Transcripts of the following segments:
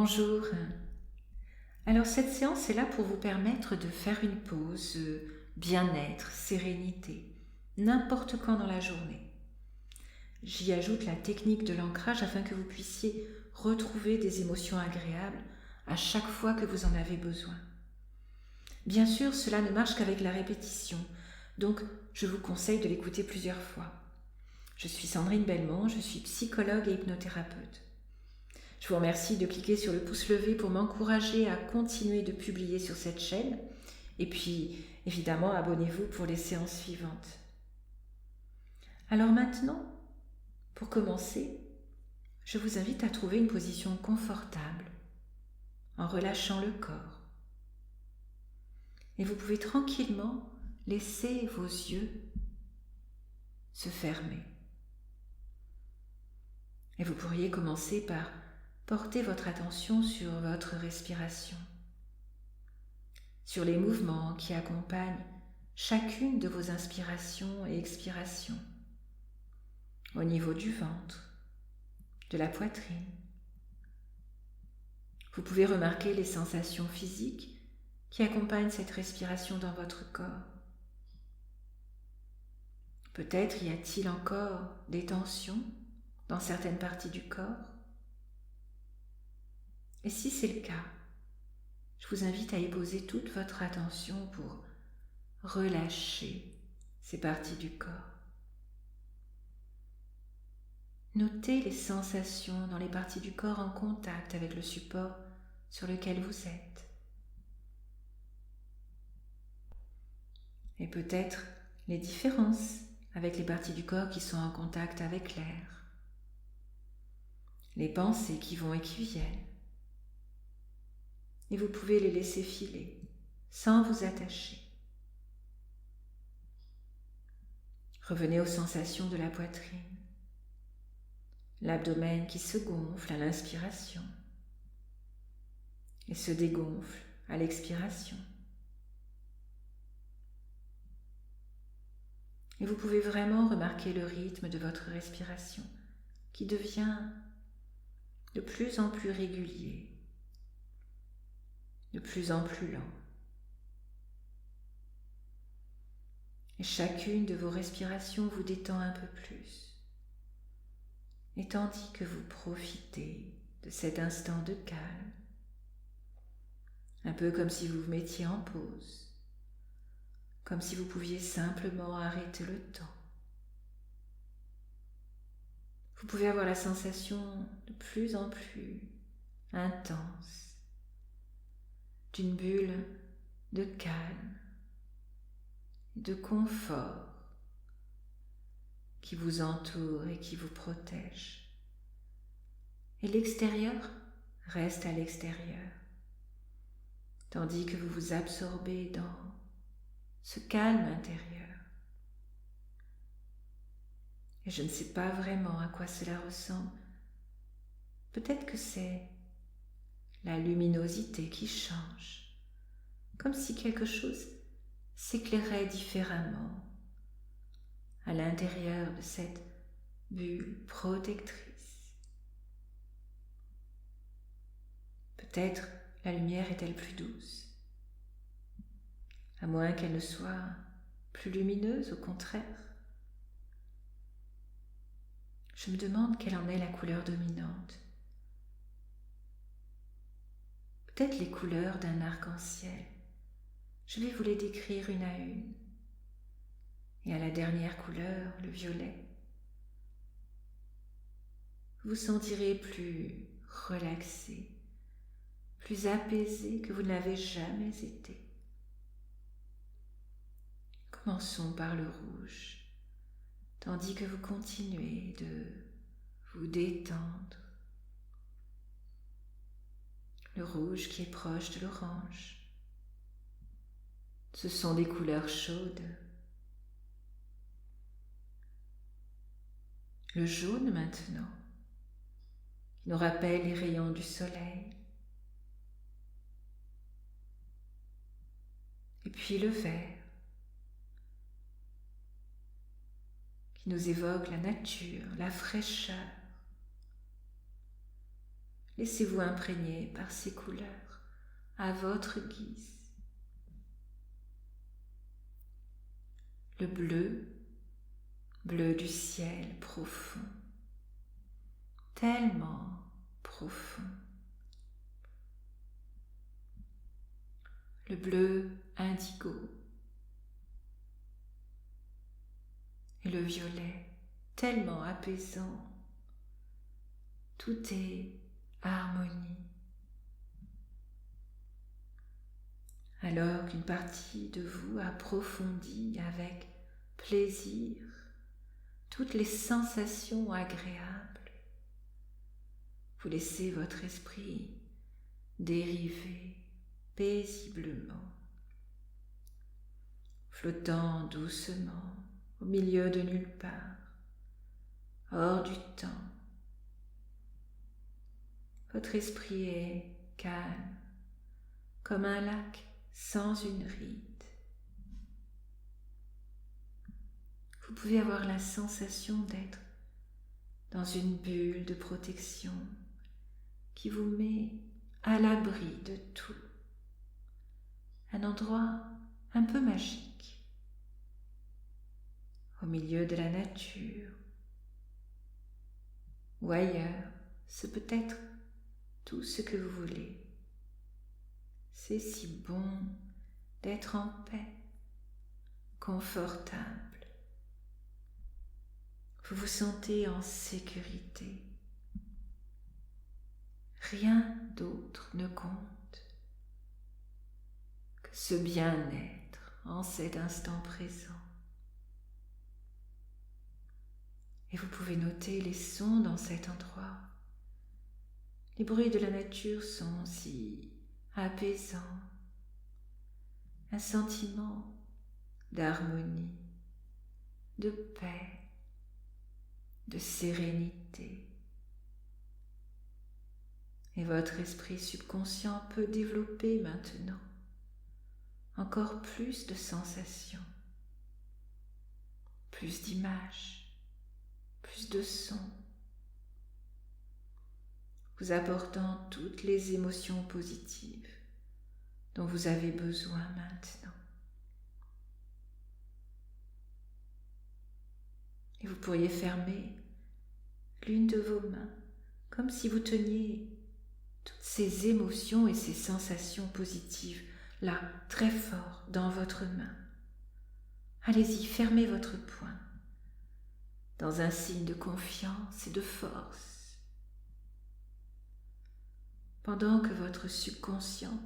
Bonjour. Alors cette séance est là pour vous permettre de faire une pause, bien-être, sérénité, n'importe quand dans la journée. J'y ajoute la technique de l'ancrage afin que vous puissiez retrouver des émotions agréables à chaque fois que vous en avez besoin. Bien sûr, cela ne marche qu'avec la répétition, donc je vous conseille de l'écouter plusieurs fois. Je suis Sandrine Belmont, je suis psychologue et hypnothérapeute. Je vous remercie de cliquer sur le pouce levé pour m'encourager à continuer de publier sur cette chaîne. Et puis, évidemment, abonnez-vous pour les séances suivantes. Alors maintenant, pour commencer, je vous invite à trouver une position confortable en relâchant le corps. Et vous pouvez tranquillement laisser vos yeux se fermer. Et vous pourriez commencer par porter votre attention sur votre respiration, sur les mouvements qui accompagnent chacune de vos inspirations et expirations, au niveau du ventre, de la poitrine. Vous pouvez remarquer les sensations physiques qui accompagnent cette respiration dans votre corps. Peut-être y a-t-il encore des tensions dans certaines parties du corps. Et si c'est le cas, je vous invite à y poser toute votre attention pour relâcher ces parties du corps. Notez les sensations dans les parties du corps en contact avec le support sur lequel vous êtes. Et peut-être les différences avec les parties du corps qui sont en contact avec l'air. Les pensées qui vont et qui viennent. Et vous pouvez les laisser filer sans vous attacher. Revenez aux sensations de la poitrine. L'abdomen qui se gonfle à l'inspiration et se dégonfle à l'expiration. Et vous pouvez vraiment remarquer le rythme de votre respiration qui devient de plus en plus régulier, de plus en plus lent. Et chacune de vos respirations vous détend un peu plus. Et tandis que vous profitez de cet instant de calme, un peu comme si vous vous mettiez en pause, comme si vous pouviez simplement arrêter le temps. Vous pouvez avoir la sensation de plus en plus intense d'une bulle de calme, de confort qui vous entoure et qui vous protège. Et l'extérieur reste à l'extérieur, tandis que vous vous absorbez dans ce calme intérieur. Et je ne sais pas vraiment à quoi cela ressemble. Peut-être que c'est la luminosité qui change, comme si quelque chose s'éclairait différemment à l'intérieur de cette bulle protectrice. Peut-être la lumière est-elle plus douce, à moins qu'elle ne soit plus lumineuse, au contraire. Je me demande quelle en est la couleur dominante. Peut-être les couleurs d'un arc-en-ciel. Je vais vous les décrire une à une. Et à la dernière couleur, le violet, vous sentirez plus relaxé, plus apaisé que vous ne l'avez jamais été. Commençons par le rouge, tandis que vous continuez de vous détendre. Le rouge qui est proche de l'orange. Ce sont des couleurs chaudes. Le jaune maintenant, qui nous rappelle les rayons du soleil. Et puis le vert, qui nous évoque la nature, la fraîcheur, Laissez-vous imprégner par ces couleurs à votre guise. Le bleu, bleu du ciel profond, tellement profond. Le bleu indigo et le violet, tellement apaisant. Tout est harmonie. Alors qu'une partie de vous approfondit avec plaisir toutes les sensations agréables, vous laissez votre esprit dériver paisiblement, flottant doucement au milieu de nulle part, hors du temps. Votre esprit est calme, comme un lac sans une ride. Vous pouvez avoir la sensation d'être dans une bulle de protection qui vous met à l'abri de tout. Un endroit un peu magique, au milieu de la nature, ou ailleurs, ce peut être tout ce que vous voulez. C'est si bon d'être en paix, confortable. Vous vous sentez en sécurité. Rien d'autre ne compte que ce bien-être en cet instant présent. Et vous pouvez noter les sons dans cet endroit. Les bruits de la nature sont si apaisants. Un sentiment d'harmonie, de paix, de sérénité. Et votre esprit subconscient peut développer maintenant encore plus de sensations, plus d'images, plus de sons, vous apportant toutes les émotions positives dont vous avez besoin maintenant. Et vous pourriez fermer l'une de vos mains comme si vous teniez toutes ces émotions et ces sensations positives là, très fort dans votre main. Allez-y, fermez votre poing dans un signe de confiance et de force. Pendant que votre subconscient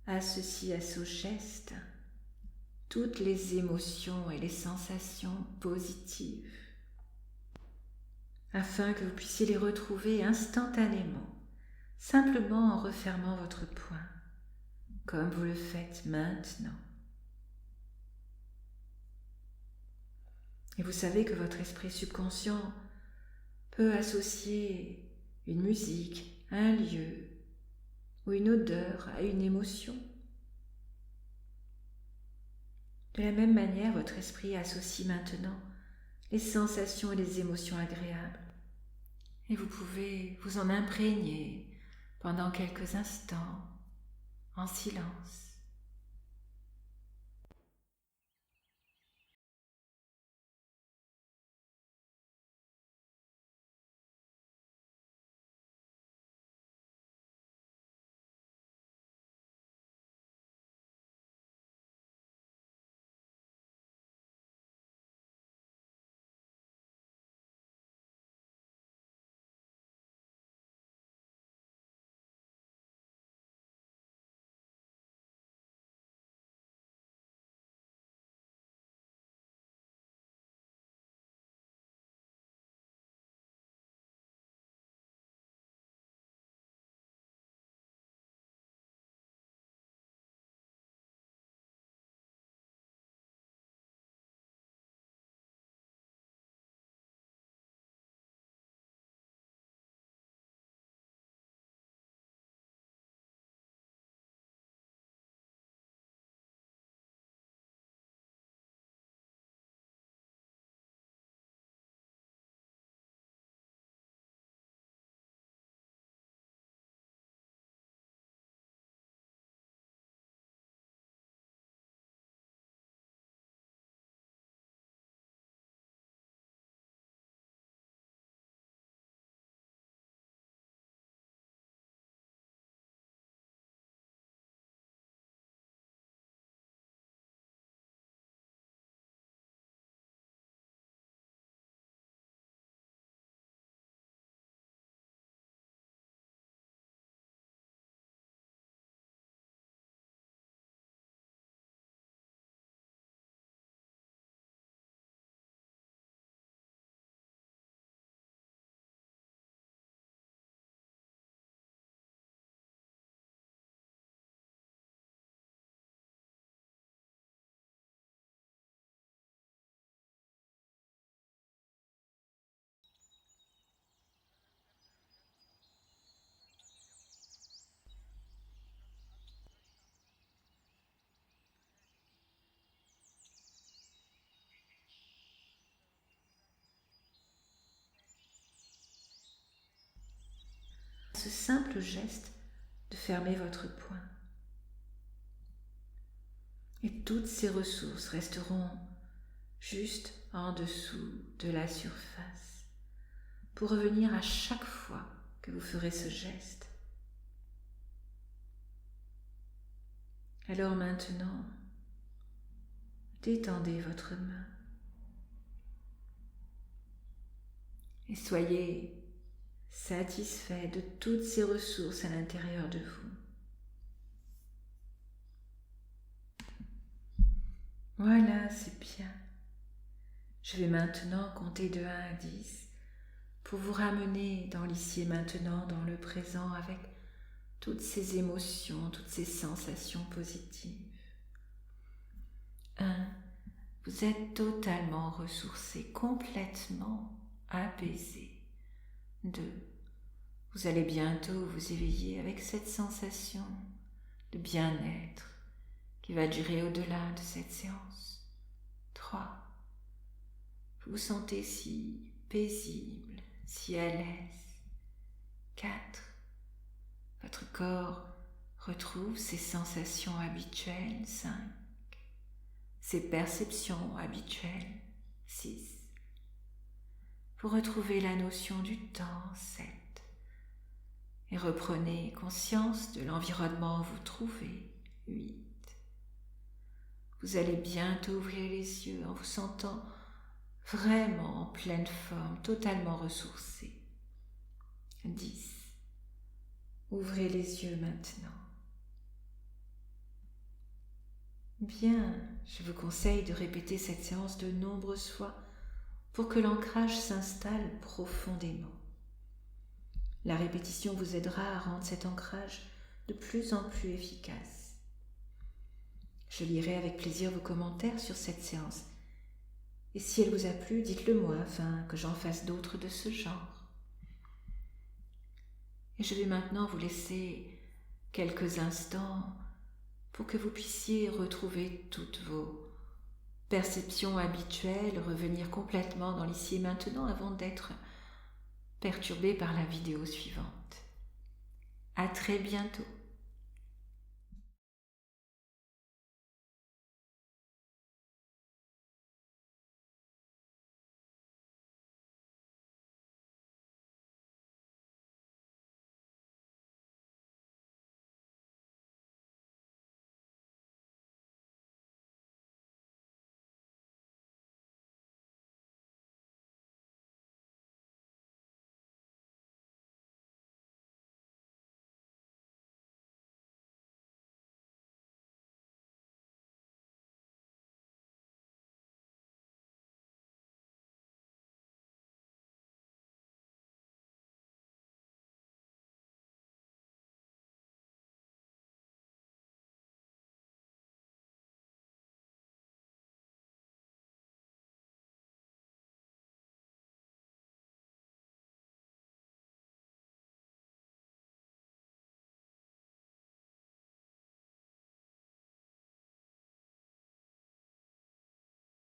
associe à ce geste toutes les émotions et les sensations positives, afin que vous puissiez les retrouver instantanément, simplement en refermant votre poing, comme vous le faites maintenant. Et vous savez que votre esprit subconscient peut associer une musique, un lieu ou une odeur à une émotion. De la même manière, votre esprit associe maintenant les sensations et les émotions agréables. Et vous pouvez vous en imprégner pendant quelques instants en silence. ce simple geste de fermer votre poing. Et toutes ces ressources resteront juste en dessous de la surface pour revenir à chaque fois que vous ferez ce geste. Alors maintenant, détendez votre main et soyez satisfait de toutes ces ressources à l'intérieur de vous. Voilà, c'est bien. Je vais maintenant compter de 1 à 10 pour vous ramener dans l'ici et maintenant, dans le présent, avec toutes ces émotions, toutes ces sensations positives. 1. Vous êtes totalement ressourcé, complètement apaisé. 2. Vous allez bientôt vous éveiller avec cette sensation de bien-être qui va durer au-delà de cette séance. 3. Vous vous sentez si paisible, si à l'aise. 4. Votre corps retrouve ses sensations habituelles. 5. Ses perceptions habituelles. 6. Vous retrouvez la notion du temps. 7. Et reprenez conscience de l'environnement où vous trouvez. 8. Vous allez bientôt ouvrir les yeux en vous sentant vraiment en pleine forme, totalement ressourcé. 10. Ouvrez les yeux maintenant. Bien, je vous conseille de répéter cette séance de nombreuses fois pour que l'ancrage s'installe profondément. La répétition vous aidera à rendre cet ancrage de plus en plus efficace. Je lirai avec plaisir vos commentaires sur cette séance. Et si elle vous a plu, dites-le moi afin que j'en fasse d'autres de ce genre. Et je vais maintenant vous laisser quelques instants pour que vous puissiez retrouver toutes vos perceptions habituelles, revenir complètement dans l'ici et maintenant avant d'être perturbé par la vidéo suivante. À très bientôt.